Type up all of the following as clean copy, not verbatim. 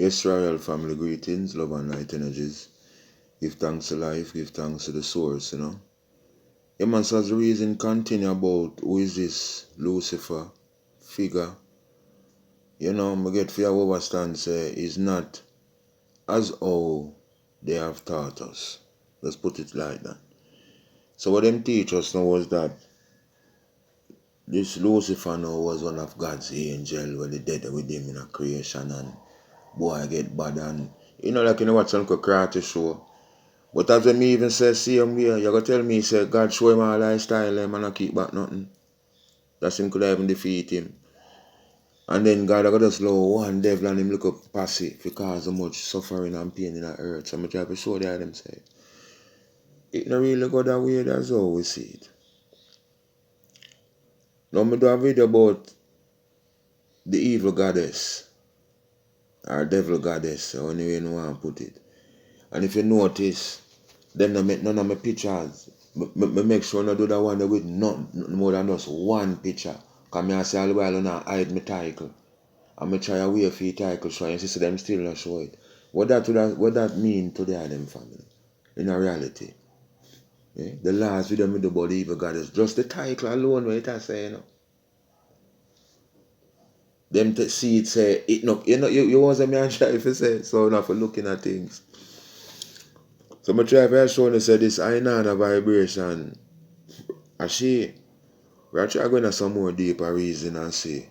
Israel family greetings, love and light energies. Give thanks to life, give thanks to the source, Yeah, man, so as the reason continue about who is this Lucifer figure, me get fear overstand say is not as how they have taught us. Let's put it like that. So what them teach us now was that this Lucifer now was one of God's angel when they dead with him in a creation and boy get bad and like watch some karate show. But as me even say same way, you gotta tell me say God show him all lifestyle and not keep back nothing. That's him could even defeat him. And then God I got just allow one devil and him look up passive because so much suffering and pain in the earth. So I try to show them say it not really go that way, that's how we see it. Now I do a video about the evil goddess or devil goddess, or any way you want to put it. And if you notice, then none of my pictures, me make sure I do that one with nothing more than just one picture. Because I say all the while I hide my title. And I try a way for the title show and see them still not show it. What that mean to them family? In a reality. Yeah? The last video me do about the evil goddess, just the title alone what it say, Them see it say it no, you want me and try if you say so enough for looking at things. So I try to show you say this Ainana vibration. We are trying to go into some more deeper reason and see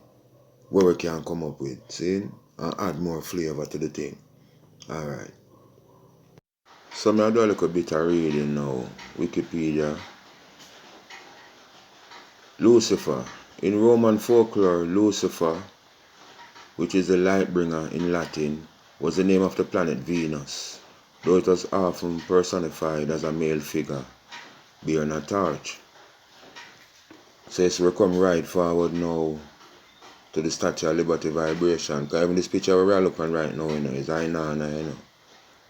what we can come up with, see? And add more flavor to the thing. Alright. So I do a little bit of reading now. Wikipedia. Lucifer. In Roman folklore, Lucifer, which is the light bringer in Latin, was the name of the planet Venus, though it was often personified as a male figure, bearing a torch. So it's we come right forward now to the Statue of Liberty vibration. Because even this picture we're looking right now, is Ainana,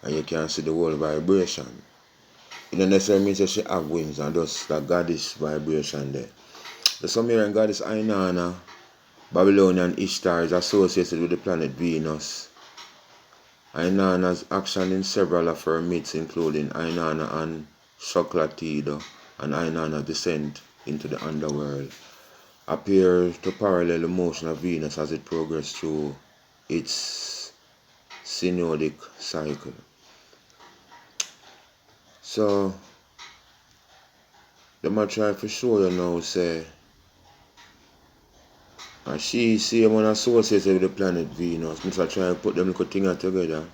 and you can see the whole vibration. It don't necessarily mean that she have wings and just that goddess vibration there. The Sumerian goddess Ainana, Babylonian Ishtar, is associated with the planet Venus. Ainana's action in several of her myths, including Ainana and Chocolatido and Ainana's descent into the underworld, appear to parallel the motion of Venus as it progresses through its synodic cycle. So, them I try to show you now, say, and she see them associated with the planet Venus. I try to put them little things together.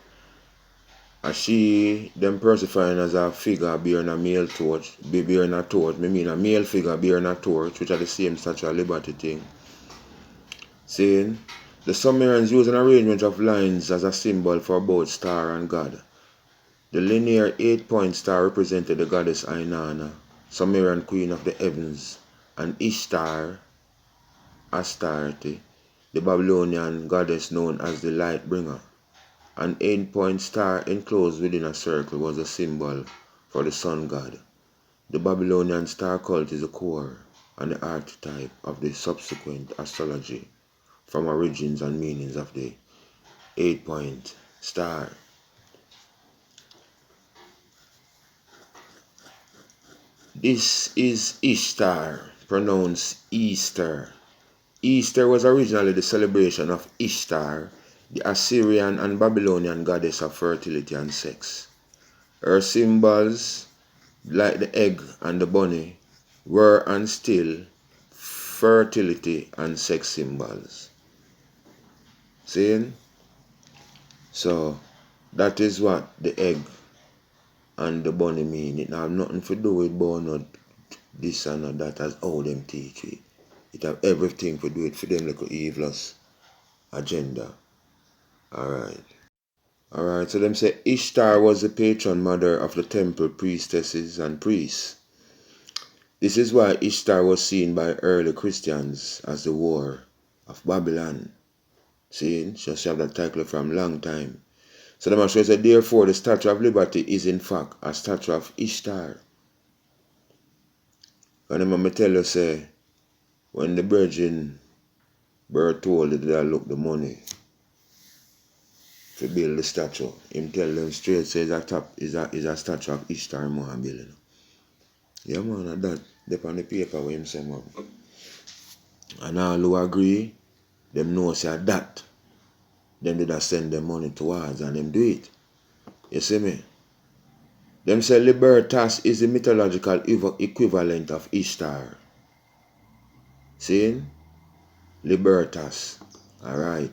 And she, them persifying as a figure bearing a male torch, bearing a torch. I mean a male figure bearing a torch, which are the same Statue of Liberty thing. Saying, the Sumerians use an arrangement of lines as a symbol for both star and god. The linear 8-point star represented the goddess Ainana, Sumerian queen of the heavens, and Ishtar, Astarte, the Babylonian goddess known as the light bringer. An 8-point star enclosed within a circle was a symbol for the sun god. The Babylonian star cult is a core and the archetype of the subsequent astrology from origins and meanings of the 8-point star. This is Ishtar, pronounced Easter. Easter was originally the celebration of Ishtar, the Assyrian and Babylonian goddess of fertility and sex. Her symbols, like the egg and the bunny, were and still fertility and sex symbols. See? So, that is what the egg and the bunny mean. It have nothing to do with born or this and that as how them teach it. It have everything to do it for them like evilous agenda. Alright. Alright, so them say Ishtar was the patron mother of the temple priestesses and priests. This is why Ishtar was seen by early Christians as the whore of Babylon. See, she have that title from long time. So them show say therefore the Statue of Liberty is in fact a statue of Ishtar. And then I tell you say when the virgin were told that they look the money, to build the statue. Him tell them straight, say is a statue of Ishtar man building. Yeah man, that dep on the paper where him say man. And all who agree, them know say that. Them did send them money towards and them do it. You see me? Them say Libertas is the mythological equivalent of Ishtar. See? Libertas. Alright.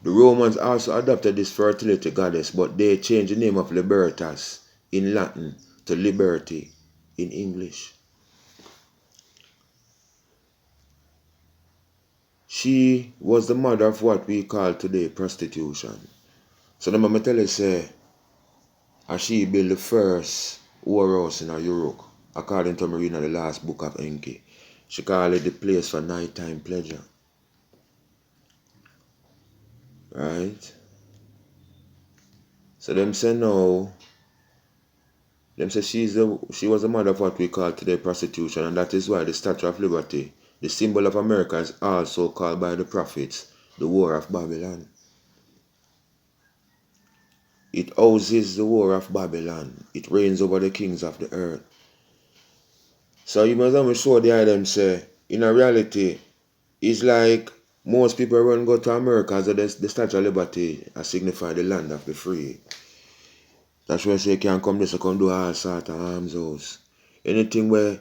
The Romans also adopted this fertility goddess, but they changed the name of Libertas in Latin to liberty in English. She was the mother of what we call today prostitution. So the mama tell you say, she built the first whorehouse in Europe, according to me reading the last book of Enki. She called it the place for nighttime pleasure. Right? So them say no. Them say she was the mother of what we call today prostitution, and that is why the Statue of Liberty, the symbol of America, is also called by the prophets the War of Babylon. It houses the War of Babylon. It reigns over the kings of the earth. So you must have show the item say, in a reality, it's like most people run go to America, so the Statue of Liberty signify the land of the free. That's why I say you can come this, you come do all sort of arms house. Anything where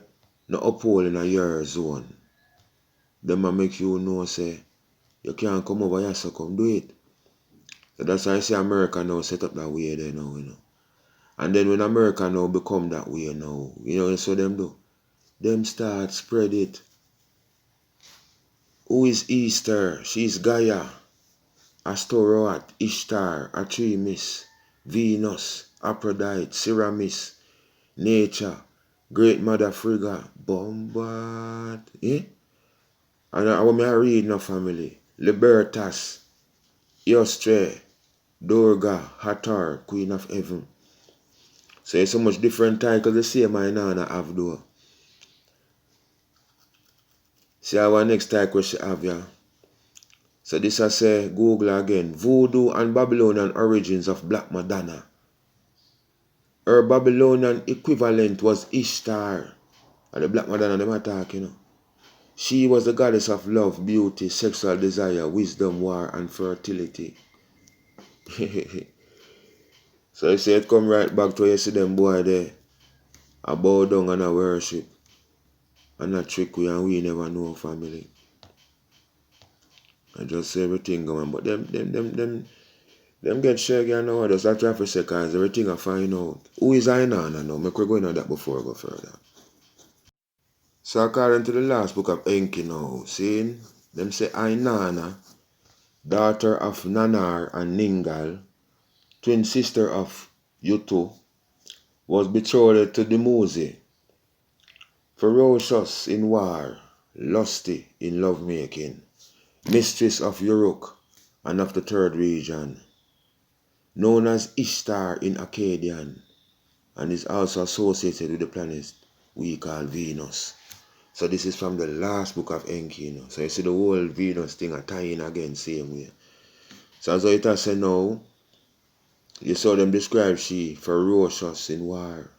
no uphold in a year zone, them will make you know say you can't come over here, so come do it. So that's why I say America now set up that way there now, you know. And then when America now become that way now, you know so them do? Them start spread it. Who is Easter? She's Gaia, Astaroth, Ishtar, Artemis, Venus, Aphrodite, Semiramis, Nature, Great Mother Frigga, Bombard, And I want me to read now, family. Libertas, Yostre, Durga, Hathor, Queen of Heaven. So it's so much different titles the same my nana have though. See our next title she have yeah. So this I say Google again. Voodoo and Babylonian origins of Black Madonna. Her Babylonian equivalent was Ishtar. And the Black Madonna them attack, you know. She was the goddess of love, beauty, sexual desire, wisdom, war, and fertility. So you say it come right back to you see them boy there. I bow down and I worship. And I trick we and we never know family. I just say everything going, but them get shaggy and now just try for seconds, everything I find out. Who is Ainana now? Make we go into that before I go further. So according to the last book of Enki now, seeing them say Ainana, daughter of Nanar and Ningal, twin sister of Yutu, was betrothed to Dumuzi, ferocious in war, lusty in lovemaking, mistress of Uruk and of the third region, known as Ishtar in Akkadian, and is also associated with the planet we call Venus. So this is from the last book of Enki, you know. So you see the whole Venus thing are tying again same way. So as it has said now, you saw them describe she ferocious in war.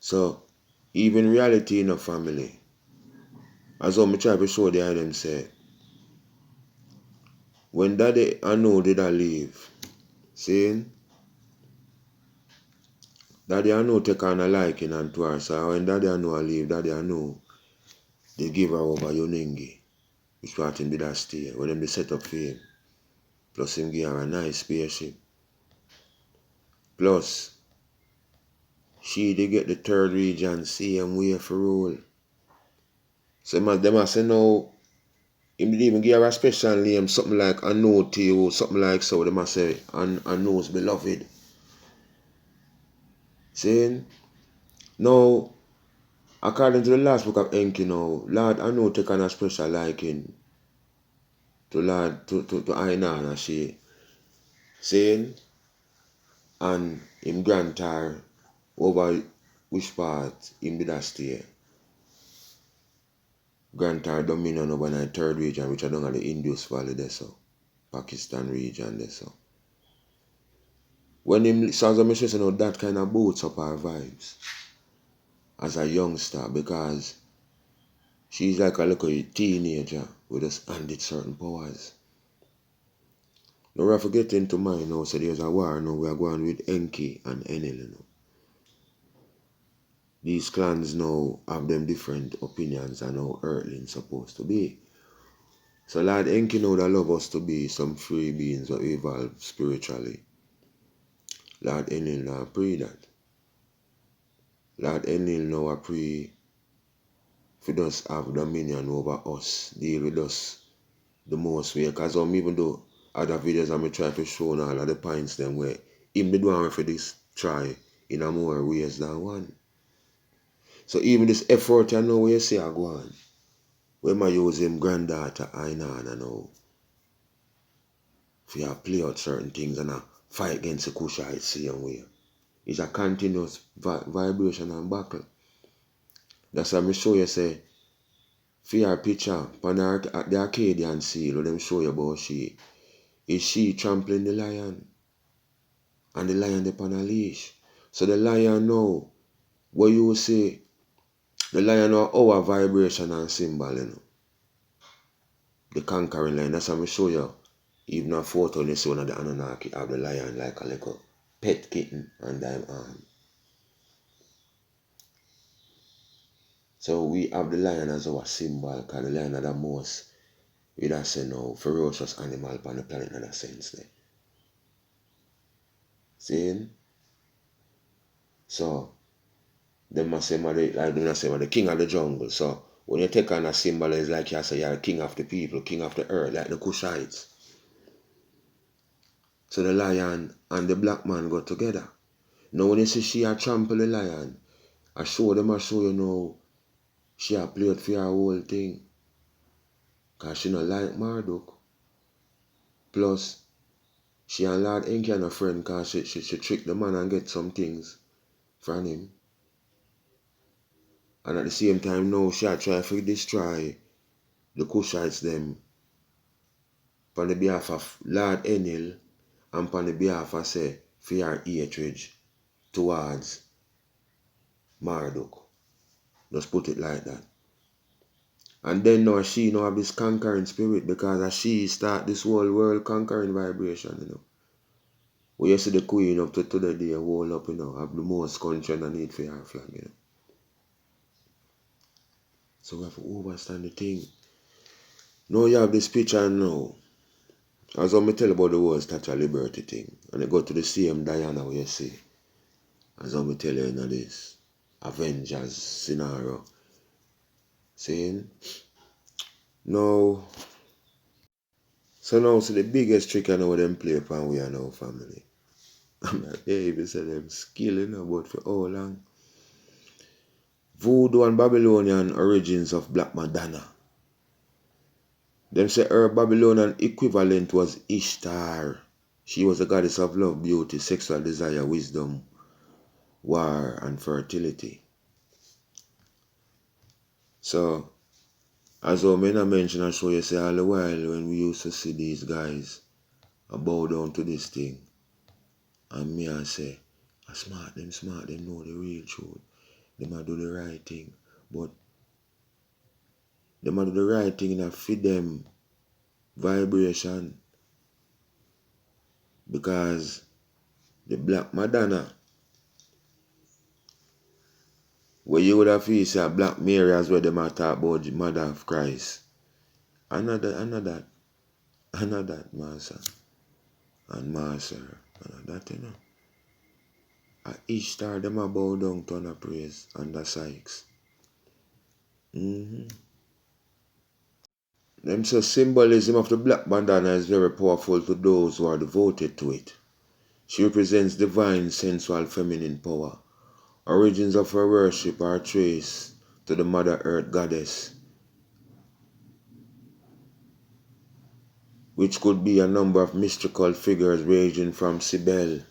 So even reality in a family, as I try to show the item say, when daddy I know did I leave, saying daddy I know take on a liking unto her, so when daddy I know I leave, daddy I know they give her over Yonengi, which part him did I stay, when them they set up for him. Plus him give her a nice spaceship. Plus she they get the third region same way for rule. So them I say no, him did even give her a special name, something like Anoti or something like so, them I say Ano's beloved. Saying now, according to the last book of Enki now, Lord Anu take on a special liking to Lord to Ainana she saying and him grant her over which part him did a stay. Grant her dominion over the third region which I don't have the Indus Valley there so. Pakistan region there. So when him sounds like me say, that kind of boosts up our vibes as a youngster, because she's like a little teenager with us handed certain powers. Now we have to get into mind now, so there's a war now, we are going with Enki and Enel, you know. These clans now have them different opinions on how Earthling's supposed to be. So Lord Enki now that love us to be some free beings or evolve spiritually. Lord Enel now pray that. Lord Enel now I pray for us have dominion over us, deal with us the most way. Because even though other videos I try to show all of the points them where him did want for this try in a more ways than one. So even this effort I know where you see I go on. When I use him granddaughter Ainana now for play out certain things and I fight against the Kushite same way. It's a continuous vibration and battle. That's why I show you say for your picture on the Arcadian seal where them show you about she. Is she trampling the lion? And the lion upon a leash. So the lion now, what you say, the lion know our vibration and symbol, you know. The conquering lion. That's how I show you. Even a photo you see one of the Anunnaki have the lion like a little pet kitten on them arm. So we have the lion as our symbol, because the lion are the most, we don't say now, ferocious animal on the planet in a sense. There. See? So, they must say, like they say, the king of the jungle. So, when you take on a symbol, it's like you say you're king of the people, king of the earth, like the Kushites. So the lion and the black man go together. Now when you see she a trample the lion, I show you now, she a played for her whole thing. Because she not like Marduk. Plus, she and Lord Enki are a friend because she tricked the man and get some things from him. And at the same time now, she a try to destroy the Kushites them on the behalf of Lord Enel and on the behalf of say for her hatred towards Marduk. Just put it like that. And then now she now have this conquering spirit because as she start this whole world conquering vibration, you know. Where you see the queen up to the day whole up, you know, have the most country underneath for her flag, you know. So we have to understand the thing. Now you have this picture now. As I tell about the whole Statue of Liberty thing. And I go to the same Diana where you see. As I tell you in this Avengers scenario. Saying now, so now see the biggest trick I know them play upon we are now family. I'm like, hey, if you say them skilling about for how long? Voodoo and Babylonian origins of Black Madonna. Them say her Babylonian equivalent was Ishtar. She was a goddess of love, beauty, sexual desire, wisdom, war, and fertility. So, as I mentioned and show you, say all the while when we used to see these guys, I bow down to this thing. And me I say, smart, them know the real truth. They might do the right thing. But they might do the right thing and fit them vibration. Because the Black Madonna, where you would have feel say Black Mary as well, they might talk about the mother of Christ. I know that, Master. And Master, I know that, you know. At each star, them a bow down to a praise under Sykes. Them say symbolism of the Black Madonna is very powerful to those who are devoted to it. She represents divine, sensual, feminine power. Origins of her worship are traced to the Mother Earth goddess, which could be a number of mystical figures ranging from Cybele,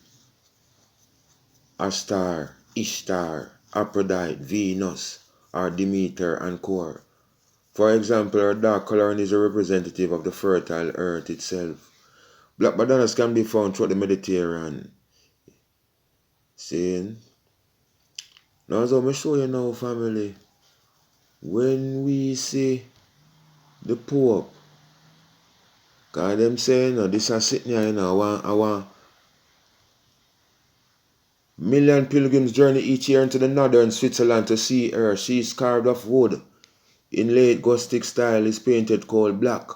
Astar, Ishtar, Aphrodite, Venus, or Demeter and Kor. For example, her dark coloring is a representative of the fertile earth itself, Black Madonnas can be found throughout the Mediterranean. See? Now, as I'm show you now, family, when we see the Pope, because them saying, this is sitting here, I want million pilgrims journey each year into the northern Switzerland to see her. She is carved of wood. In late Gothic style is painted coal black.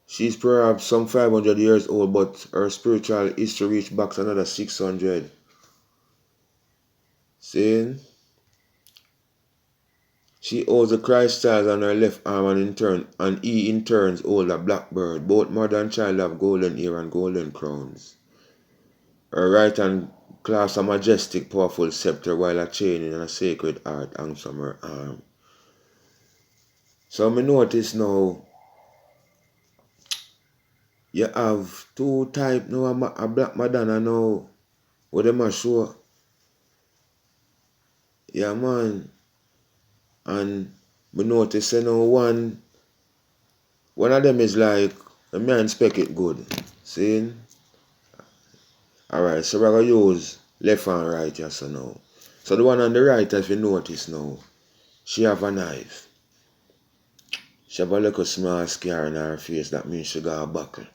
She is perhaps some 500 years old, but her spiritual history reached back to another 600. Seeing? She holds the Christ stars on her left arm and he in turns holds a blackbird. Both mother and child have golden hair and golden crowns. Her right hand clasps a majestic, powerful scepter while a chain in a sacred art hangs from her arm. So me notice now, you have two types now, a Black Madonna now, what them a show. Yeah, man. And me notice now one of them is like, me inspect it good. See? Alright, so we're going to use left and right here so now. So the one on the right, if you notice now, she have a knife. She have a little small scar on her face, that means she got a buckle.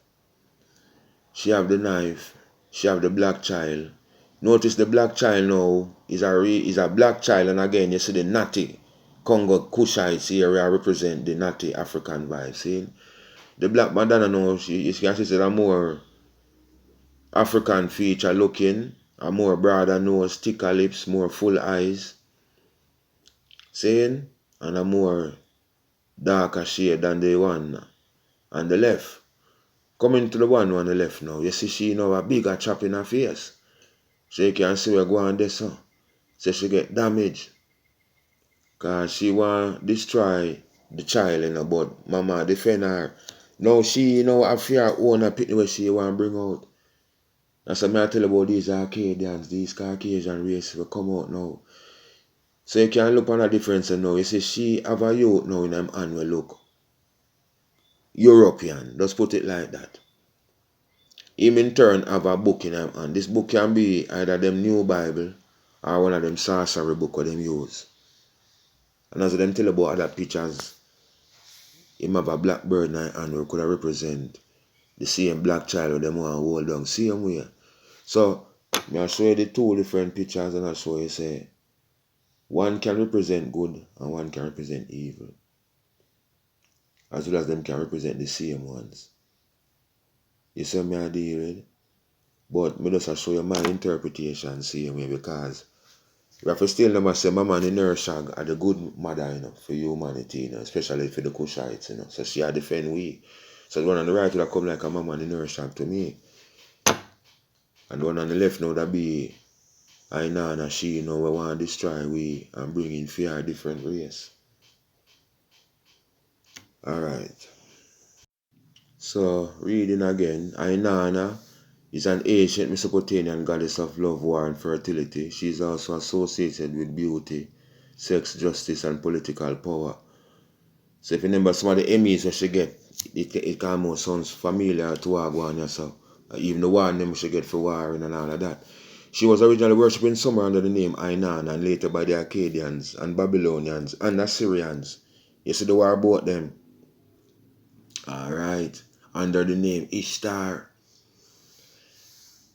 She have the knife, she have the black child. Notice the black child now is a black child, and again you see the natty Congo Kushites here represent the natty African vibe. See? The Black Madonna now, you can see a more African feature looking, a more broader nose, thicker lips, more full eyes. Saying? And a more darker shade than the one on the left. Coming to the one on the left now, you see she now a bigger chop in her face. So you can see where going there, so. So she get damaged. Because she want destroy the child, but mama defend her. Now she, have fear own a picnic where she want to bring out. That's what I tell you about these Arcadians, these Caucasian race will come out now. So you can look on a difference now. You see she have a youth now in them hand will look European. Just put it like that. Him in turn have a book in them hand. This book can be either them new Bible or one of them sorcery book what them use. And as them tell about other pictures, him have a black bird in his hand who could represent the same black child with them want to hold down. Same way. So I'll show you the two different pictures and I'll show you say one can represent good and one can represent evil. As well as them can represent the same ones. You see me I deal with? But me just show you my interpretation same way because we have to still remember say my man in her shag are the good mother, for humanity, especially for the Kushites, So she had defend we. So the one on the right will come like a mama in her shag to me. And the one on the left now that be Ainana, she we want to destroy we and bring in fear different race. Alright. So reading again, Ainana is an ancient Mesopotamian goddess of love, war, and fertility. She is also associated with beauty, sex, justice, and political power. So if you remember some of the Emmys that she get, it almost sounds familiar to Agwan, so even the one name she get for warring and all of that. She was originally worshipped somewhere under the name Ainan and later by the Akkadians and Babylonians and Assyrians. You see the war about them? Alright. Under the name Ishtar.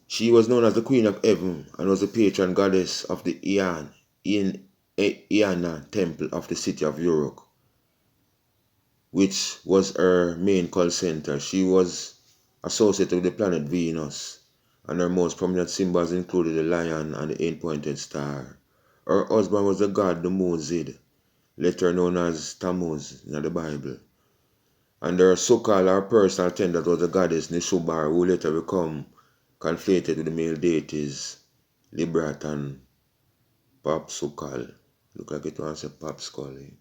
She was known as the Queen of Heaven and was the patron goddess of the Iana temple of the city of Uruk, which was her main cult center. She was associated with the planet Venus, and her most prominent symbols included the lion and the eight-pointed star. Her husband was the god Dumuzid, later known as Tammuz in the Bible. And her so-called or personal attendant was the goddess Nishubar, who later become conflated with the male deities Librat and Papsukal. Look like it wants a Papskull.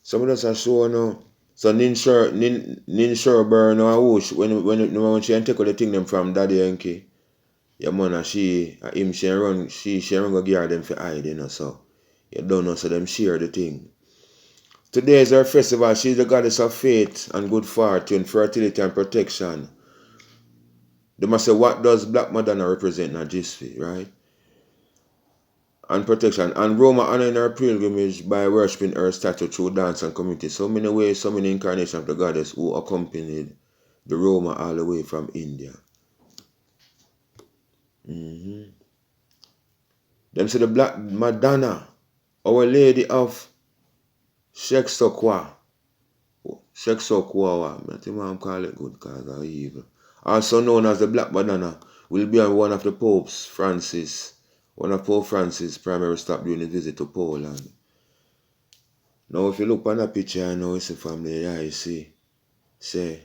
Some of us are show now. So Nin Sherburn or Whoosh, when she take out the thing them from Daddy and K, your man she run go gear them for hide, so you don't know, so them share the thing. Today is her festival. She's the goddess of faith and good fortune, fertility and protection. They must say, what does Black Madonna represent? Not just right? And protection. And Roma honoring her pilgrimage by worshipping her statue through dance and community. So many ways, so many incarnations of the goddess who accompanied the Roma all the way from India. Them say the Black Madonna, Our Lady of Shexokwa. Shexokwa, I think I'm call it good because of evil. Also known as the Black Madonna, will be on one of the Popes, Francis. One of Pope Francis' primary stop during his visit to Poland. Now if you look on that picture, I know it's a family, yeah, you see. Say,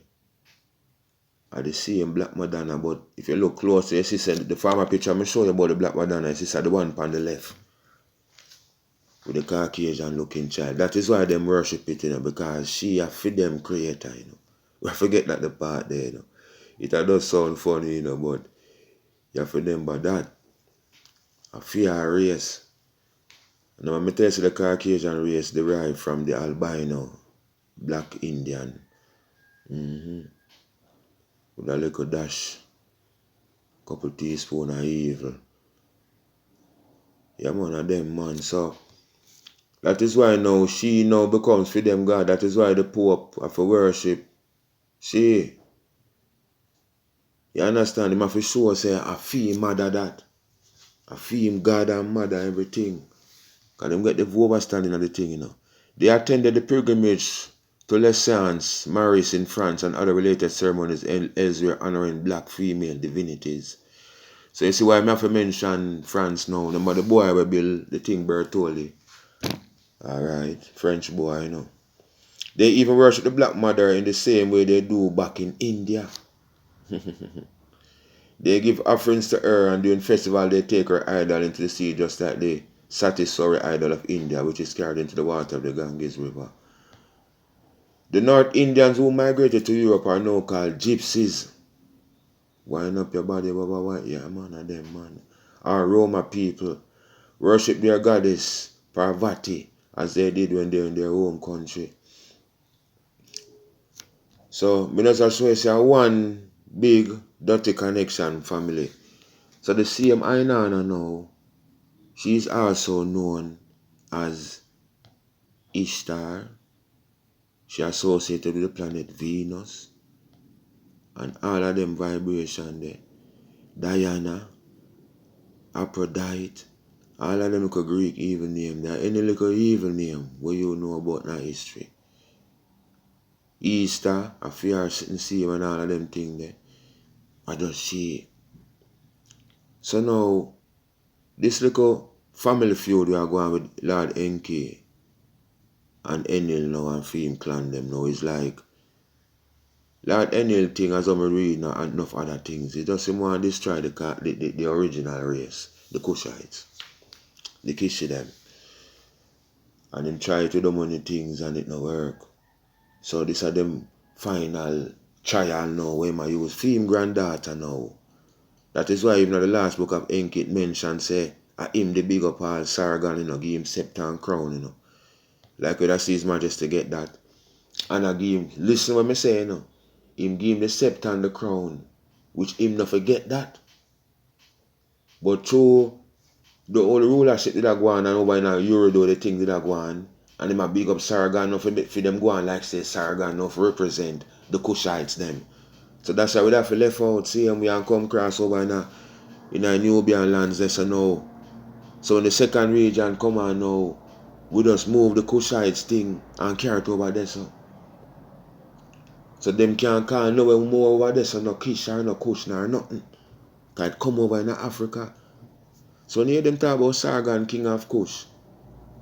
I the same Black Madonna, but if you look closer, you see the former picture I'm show you about the Black Madonna, you see the one on the left. With the Caucasian looking child. That is why them worship it, because she a for them creator, We forget that the part there, It does sound funny, but you have to remember that. A fear race. Now, I tell you the Caucasian race derived from the albino black Indian. With a little dash, couple teaspoon of evil. Yeah, man, of them, man. So, that is why now she now becomes for them God. That is why the Pope have to worship. See, you understand? Him have to show say, I feel mother that. I feel him God and mother everything. Because them get the overstanding of the thing, They attended the pilgrimage to Les Saints, Maris in France, and other related ceremonies elsewhere honoring black female divinities. So you see why I have to mention France now. The mother boy will build the thing Bertoli. Alright, French boy, They even worship the Black Mother in the same way they do back in India. They give offerings to her, and during festival they take her idol into the sea, just like the Satisori idol of India, which is carried into the water of the Ganges River. The North Indians who migrated to Europe are now called gypsies. Wind up your body, Baba. Yeah, man, of them, man. Our Roma people worship their goddess Parvati as they did when they're in their home country. So, me just show you one big dirty connection family. So the same Ainana now, she is also known as Ishtar. She associated with the planet Venus and all of them vibration there. Diana, Aphrodite, all of them little Greek evil name. There any little evil name where you know about that history. Easter, a fear sitting same and all of them things there. I just see it. So now, this little family feud we are going with Lord NK and Enel now and Fame Clan them now is like Lord Enel thing as I'm reading and enough other things. He just want to destroy the original race, the Kushites. The Kishi them. And then try to do money things and it no work. So this are them final trial now where I use Fame granddaughter now. That is why even the last book of Enk it mentioned say him the big up all Sargon, give him scepter and crown, Like when I see His Majesty get that. And I give him, listen what I say, him give him the scepter and the crown, which him not forget that. But through the whole rulership that go on and over in Euro the things that go on, and him a big up Sargon for them go on like say Sargon enough represent the Kushites them. So that's why we have to left out, see him we can come cross over in a Nubian lands there so now. So in the second region come on now, we just move the Kushites thing and carry it over there so. So them can't call nowhere more over there so no Kish or no Kush or nothing. Cause it come over in Africa. So when you hear them talk about Sargon, king of Kush,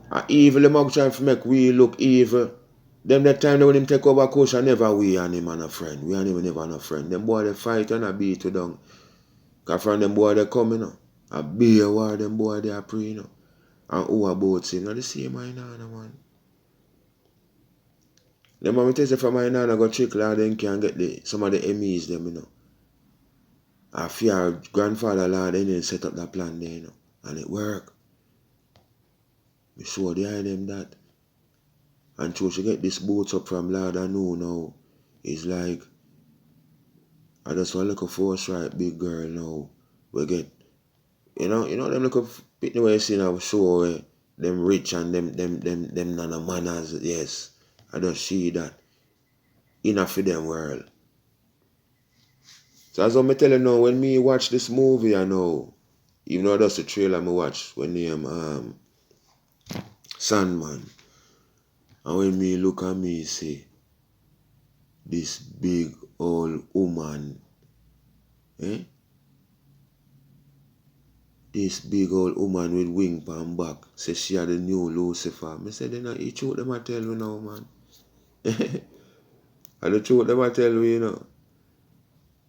and evil them trying to make we look evil. Them that time when him take over Kush and never we and him and a friend. We and him never no friend. Them boy they fight and a beat you down. Cause from them boy they come, A beer war them boy they are pray, And who about him? Not the same my nana, man. Them mama tell you from my nana go trick lad then can get some of the MEs them, I fear grandfather lad then set up that plan there, And it work. We show the them that. And so she get this boots up from Lord I know now. It's like, I just want to look a forthright big girl now. We get, them look up the way you see now show where them rich and them none of manners, yes. I just see that. Enough for them world. So as I'm telling you now, when me watch this movie, I know, even though that's the trailer I watch when name Sandman. And when me look at me say, this big old woman, eh? This big old woman with wing pan back, say she had the new Lucifer. Me say, then you truth them I tell you now, man. And the truth them I tell you,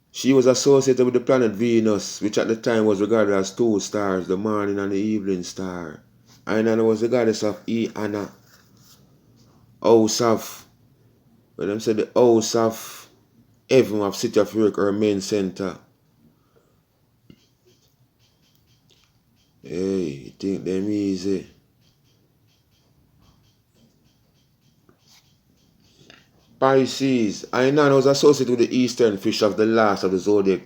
She was associated with the planet Venus, which at the time was regarded as two stars, the morning and the evening star. Inanna was the goddess of Anna, house of, when them said the house of heaven of City of York, her main center. Hey, you think them easy? Pisces. Inanna was associated with the eastern fish of the last of the zodiac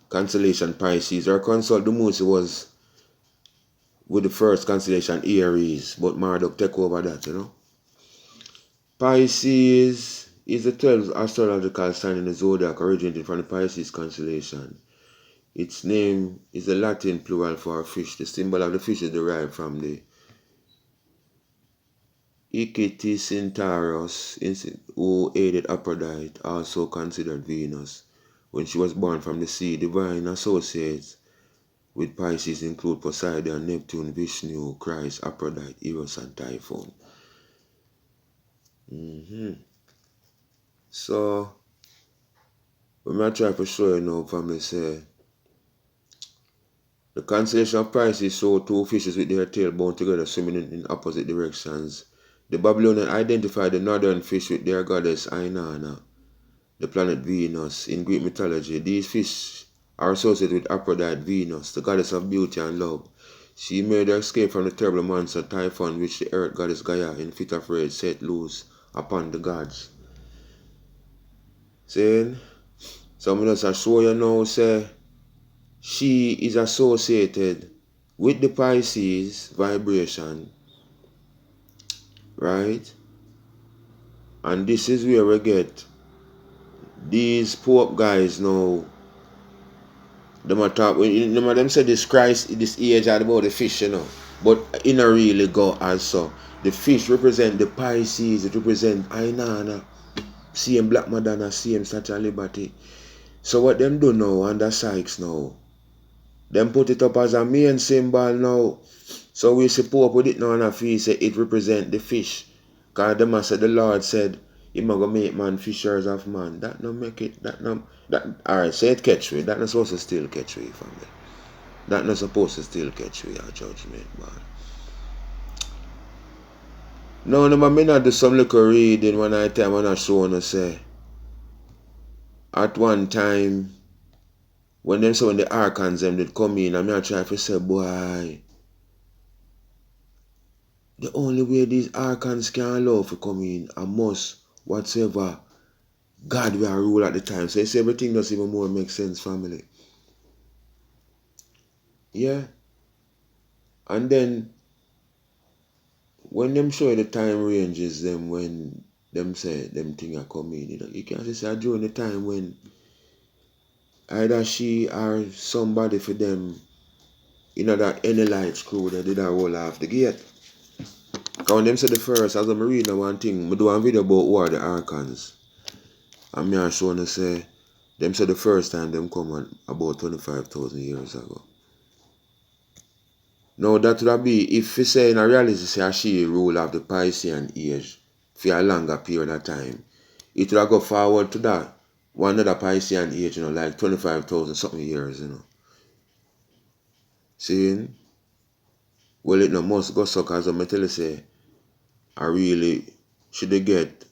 constellation Pisces. Her consort Dumuzi was with the first constellation Aries, but Marduk take over that, Pisces is the 12th astrological sign in the zodiac originating from the Pisces constellation. Its name is the Latin plural for fish. The symbol of the fish is derived from the Iceti Centaurus, who aided Aphrodite, also considered Venus. When she was born from the sea, divine associates with Pisces include Poseidon, Neptune, Vishnu, Christ, Aphrodite, Eros, and Typhon. So, when I try to show you now, family, say, the constellation of Pisces show two fishes with their tail bound together swimming in opposite directions. The Babylonians identified the northern fish with their goddess Inanna, the planet Venus. In Greek mythology, these fish are associated with Aphrodite Venus, the goddess of beauty and love. She made her escape from the terrible monster Typhon, which the earth goddess Gaia, in fit of rage, set loose upon the gods. Saying, so I'm just show you now, say, she is associated with the Pisces vibration, right? And this is where we get these Pope guys now. Them a talk, them say this Christ, this age are about the fish, but it not really go as so. The fish represent the Pisces, it represent Inanna, same Black Madonna, same Statue of Liberty. So what them do now under Sykes now, them put it up as a main symbol now. So we support with it now and a fee say it represent the fish. Because the master, the Lord said, He going to make man fishers of man. That no make it, alright, say it catch we. That not supposed to still catch we from there. That not supposed to still catch we our judgment, man. No, I may not do some little reading when I time when I show and say, at one time, when them say when the archons them did come in, I'm not trying to say, boy, the only way these archons can allow to come in and must whatsoever God will rule at the time. So it's everything does even more make sense, family. Yeah. And then when them show you the time ranges them when them say them thing are coming, you can just say during the time when either she or somebody for them, that any lights crew that did not roll off the gate. Because when them say the first, as I'm reading one thing, I do a video about who are the archons. And me are showing to say, them say the first time them come on about 25,000 years ago. Now that would be, if you say in a reality, say she rule of the Piscean age for a longer period of time, it would go forward to that, one other Piscean age, like 25,000 something years, Seeing? Well, it no must go so, because I tell you, say, I really should get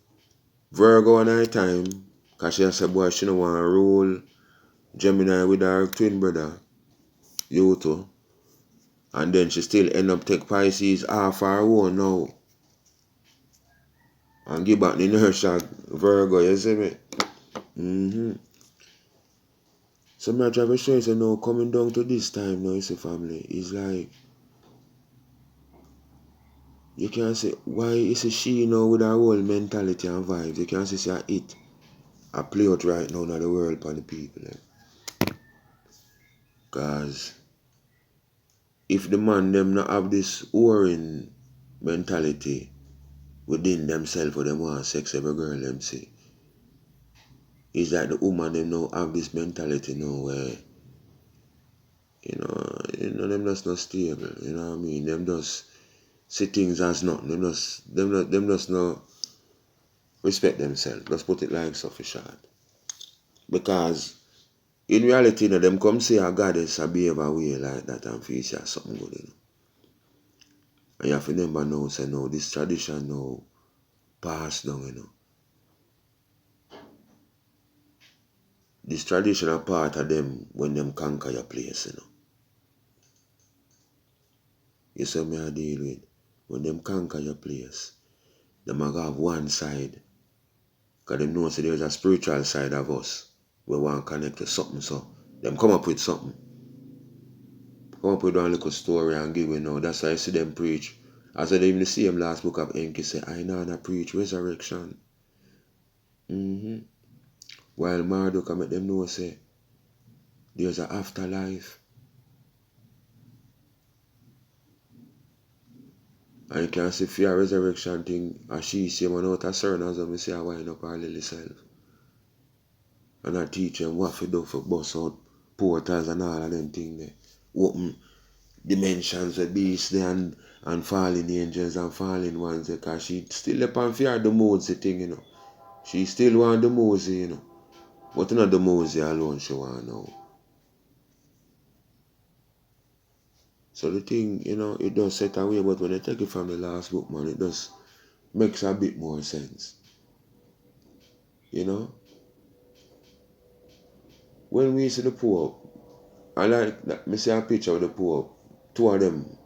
Virgo on her time, because she said, boy, she don't want to rule Gemini with her twin brother, you too. And then she still end up take Pisces half her own now. And give back the inertia Virgo, you see me? So me I try to show you, so now coming down to this time now, you see family, it's like, you can say, why is she now with her whole mentality and vibes? You can say it I play out right now in the world for the people. Because if the man them not have this warring mentality within themselves or them want sex every girl them see, it's like the woman them now have this mentality now where them just not stable, you know what I mean? Them just see things as nothing. Them just not respect themselves. Let's put it like so for short. Because in reality, them come say a goddess a behave a way like that and feel say something good, And you have to remember now, say no, this tradition now passed down, This tradition are part of them when them conquer your place, You see me I deal with. When them conquer your place, them are have one side. Because them know say there's a spiritual side of us. We want to connect to something, so them come up with something. Come up with one little story and give it now. That's why I see them preach. As I even the same last book of Enki say, I know I preach resurrection. While Marduk I make them know say there's an afterlife. And you can see fear resurrection thing, as she say man out of certain as I say I wind up her little self. And I teach them what to do for bust out portals and all of them things there. Open dimensions with beasts there and fallen angels and fallen ones there, because she still up on fear the Mosey thing, She still want the Mosey, But not the Mosey alone she want now. So the thing, it does set away, but when I take it from the last book, man, it does makes a bit more sense. When we see the Pope, I like that. Me see a picture of the Pope, two of them.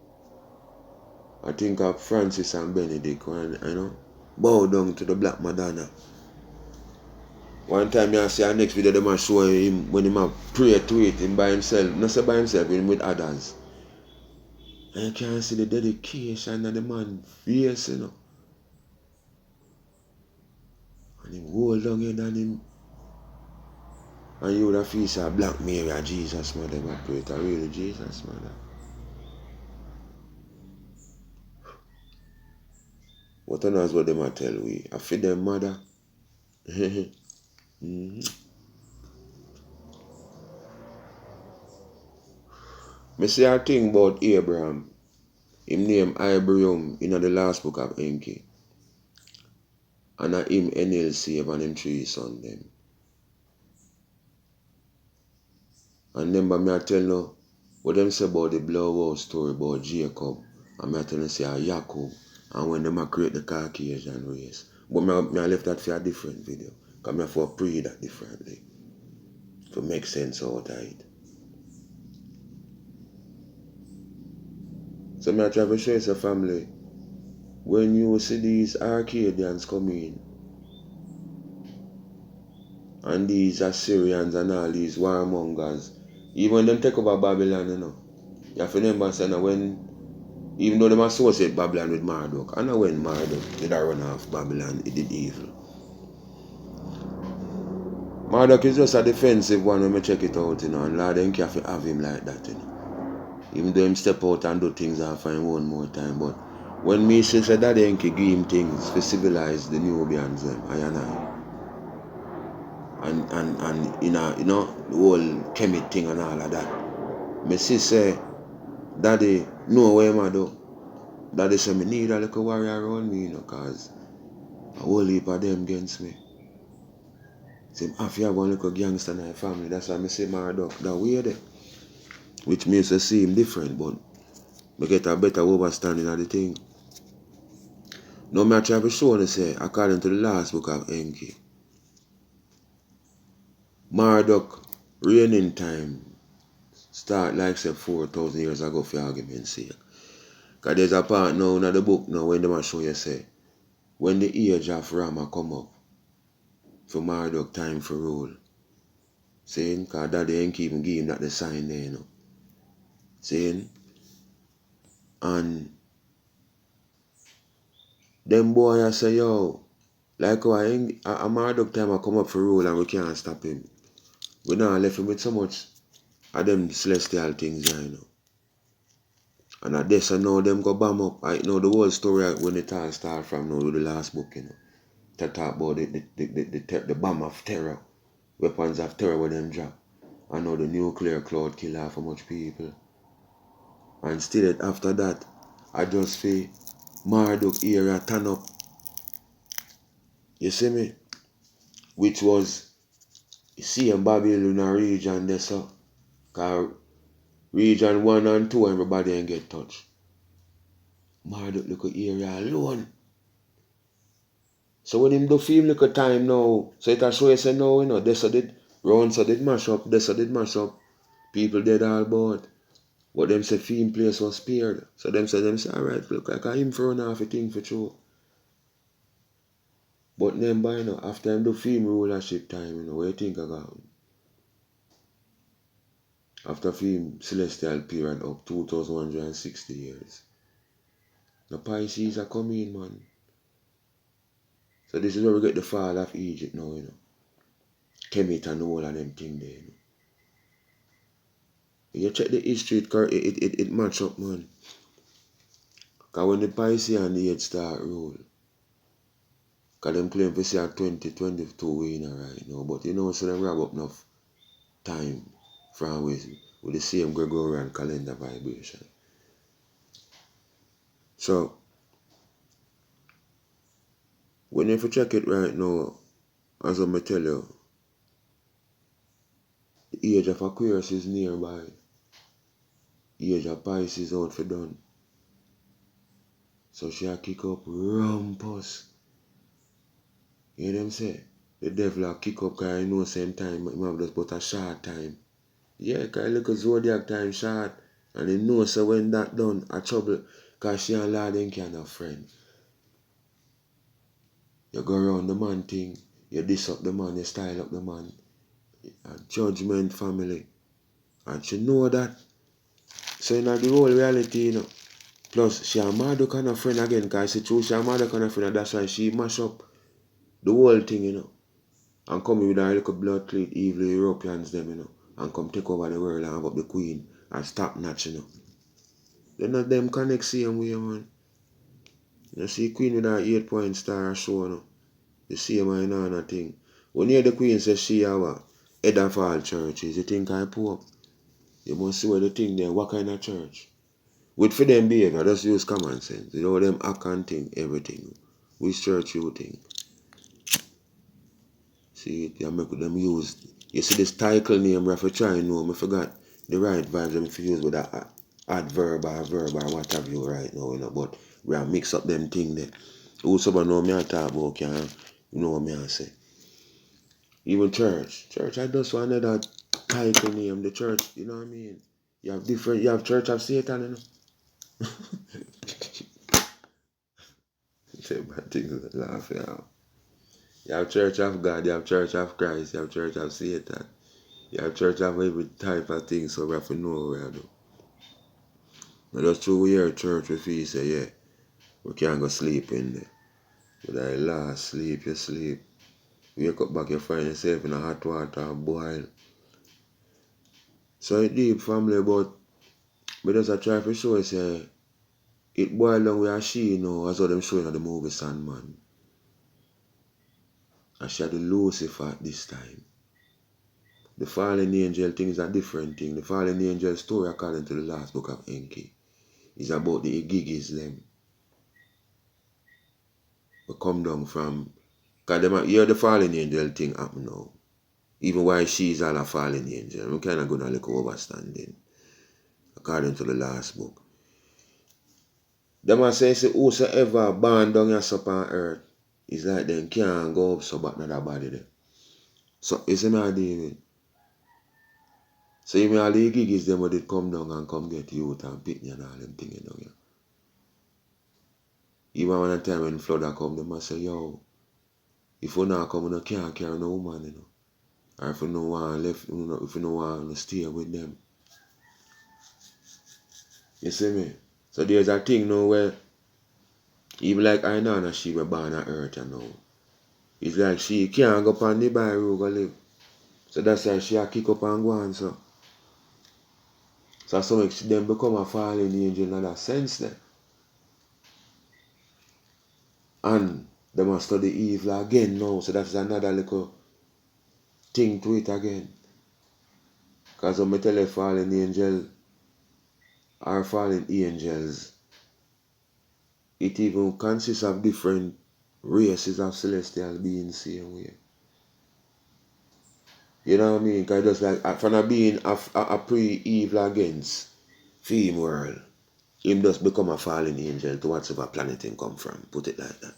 I think of Francis and Benedict, and bow down to the Black Madonna. One time you see our next video, them are showing him when he pray to it him by himself, not say by himself, him with others. And you can see the dedication of the man face, And him hold down head on him. And you would have feel say Black Mary or Jesus mother, I pray to really Jesus mother. What on what them a tell we? I feed them mother. Me say a thing about Abraham. Him name Abraham in the last book of Enki. And him Enel save and him 3 sons them. And remember me I tell you what them say about the blowout story about Jacob. And me I tell you say a Jacob. And when them a create the Caucasian race. But me I left that for a different video. Because me I for pray that differently. To make sense out of it. So me I try to show you family. When you see these Arcadians come in, and these Assyrians and all these warmongers, even when them take over Babylon, you have to remember when, even though they associate Babylon with Marduk, and when Marduk did run off Babylon, he did evil. Marduk is just a defensive one when we check it out, and Lord them can't have him like that, Even though him step out and do things and find one more time, but when me say that they give him things to civilize the Nubians, I and I. And the whole Kemet thing and all of that. Me see say, Daddy, know what I do. Daddy say, me need a little warrior around me, because a whole heap of them against me. Say, if you have one little gangster in my family, that's why I say Marduk that way there. Which means to see him different, but me get a better understanding of the thing. Now me I try to show you say, according to the last book of Enki, Marduk reigning time start like say 4,000 years ago for argument's sake. Because there's a part now in the book now when they show you say when the age of Rama come up, for Marduk time for rule. Saying, because daddy ain't even give him that the sign there, you know. Saying, and them boy I say, yo, like how a Marduk time I come up for rule and we can't stop him. We now left him with so much of them celestial things, you know. And at this I know them go bam up. I know the whole story when it all start from now with the last book, you know. To talk about the bomb of terror, weapons of terror where them drop. I know the nuclear cloud kill half much people. And still after that, I just feel Marduk era turn up. You see me? Which was same Babylon region there, so. Cause region 1 and 2 everybody ain't get touched. Marduk look at area alone. So when him do film look at time now, so it a show you say no, you know, this so did round so did mash up, this so did mash up. People dead all about. But them say film place was spared. So them say alright, look like him for run off a thing for true. But then by now, after him do film rulership time, you know, what you think about? After film celestial period up 2160 years. The Pisces are coming, man. So this is where we get the fall of Egypt now, you know. Kemet and all of them thing there, you know. You check the history, it match up, man. Because when the Pisces and the 8 start rule, because them claim to say 2022 winner right now, but you know, so them wrap up enough time from with the same Gregorian calendar vibration. So, when you check it right now, as I tell you, the age of Aquarius is nearby. The age of Pisces out for done. So she'll kick up rumpus. You know what I'm saying? The devil will kick up because you know same time, it have just but a short time. Yeah, because look at zodiac time short. And he knows so when that done, a trouble. Because she and Lord ain't kind of friend. You go around the man thing, you diss up the man, you style up the man. A judgment family. And she know that. So in the whole reality, you know. Plus, she and Marduk kind of friend again, because she true, she and Marduk kind of friend, and that's why she mash up the whole thing, you know. And come with her little blood cleat, evil Europeans, them, you know. And come take over the world and have up the queen and stop natch, you know. Then not them connect same way, man. You see queen with her 8-point star show, you know. The same and another thing. When you hear the queen say she have a head of all churches, you think I poor. You must see what the thing there, what kind of church. With for them behavior, just use common sense. You know them act and think everything. Which church you think? See, you make them use. You see this title name, I have to try and know. I forgot the right vibes them if you use with that adverb or verb or what have you right now, you know. But we have mix up them thing there. Who someone know me I talk about can you know what me I say. Even church. Church I just want another title name, the church, you know what I mean? You have church of Satan, you know. Say bad things laughing out. You have church of God, you have church of Christ, you have church of Satan. You have church of every type of thing, so we have to know what we do. Now just through we hear church, we feel say, yeah, we can't go sleep in there. But I last sleep, you sleep. Wake up back, you find yourself in a hot water, boil. So it deep family, but we just a try to show you, say, it boil down with a she, you know, as how them showing at the movie Sandman. And she had the Lucifer at this time. The fallen angel thing is a different thing. The fallen angel story, according to the last book of Enki, is about the Igigis them. We come down from, because them hear the fallen angel thing happen now. Even why she's all a fallen angel. I'm kind of going to look overstanding, according to the last book. Them a say, whosoever born down here upon earth, is like them can't go up so back another body there. So, you see me a David? So even all the Igigis them would come down and come get youth and pick me and all them things down here. Even when the time when flood a come, them must say, yo, if you not come, you can't carry no woman, you know. Or if you no want left, you know, if you no want to stay with them. You see me? So there's a thing now where even like I know she was born on earth, you know. It's like she can't go up on the by road go live. So that's why she a kick up and go on, so. So some them become a fallen angel in that sense then. And they must study evil again now, so that's another little thing to it again. Because when I tell you fallen angel or fallen angels, it even consists of different races of celestial beings same way. You know what I mean? Because just like from a being a pre-evil against theme world, him just become a fallen angel to whatever planet him come from. Put it like that.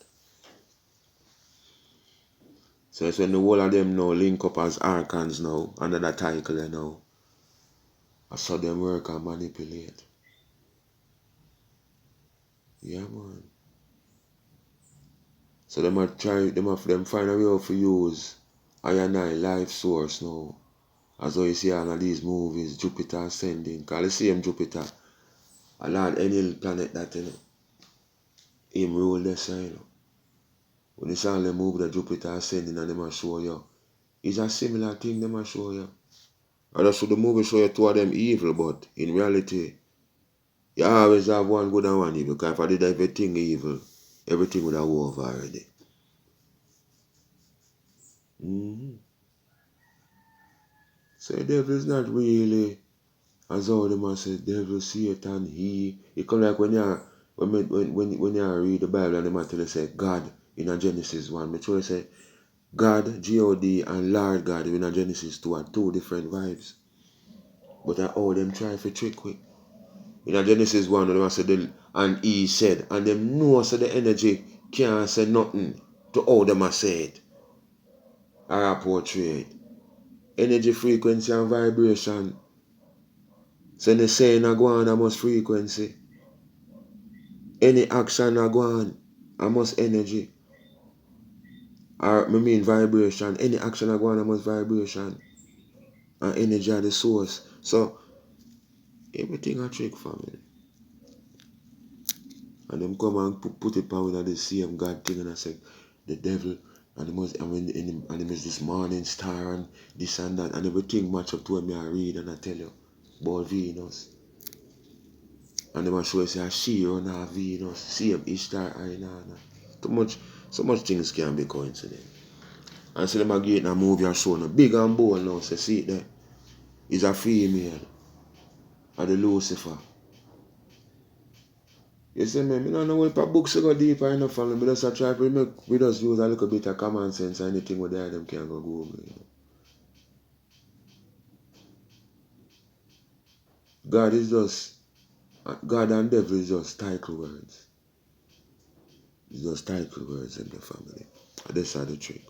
So it's when the whole of them now link up as archons now, under that title you know. I saw them work and manipulate. Yeah man. So them them find a way how to use I and I life source now. As how you see all of these movies, Jupiter ascending. Cause the same Jupiter, a lot any planet that you know, him rule the sign. You know. When you see all the movie that Jupiter ascending and them a show you, it's a similar thing them a show you. And that's what the movie show you two of them evil, but in reality, you always have one good and one evil. Because if I did everything evil, everything would have over already. So the devil is not really, as how them say, devil, Satan, he. It come like when you read the Bible and them tell you say God in a Genesis 1. But you say God, G-O-D, and Lord God in a Genesis 2 are two different vibes. But all them try to trick with. In a Genesis 1, them say and he said, and them know so the energy can't say nothing to how them a say it. Or portray it. Energy, frequency, and vibration. So they say na go on, I must frequency. Any action I go on, I must energy. Or I mean vibration. Any action I go on, I must vibration. And energy are the source. So everything a trick for me. And them come and put it power in the same God thing and I say the devil and them is this morning star and this and that and everything match up to what me I read and I tell you about Venus. And them show say she run her Venus, same Ishtar Inanna. So much things can be coincident. And so them a get in a movie and show no big and bold now, say see it there. Is a female of the Lucifer. You see me, I don't know if a books go deeper enough for me, just try to make, we just use a little bit of common sense and anything with them can go Google. You know. God is just, God and devil is just title words. It's just title words in the family. That's how the trick.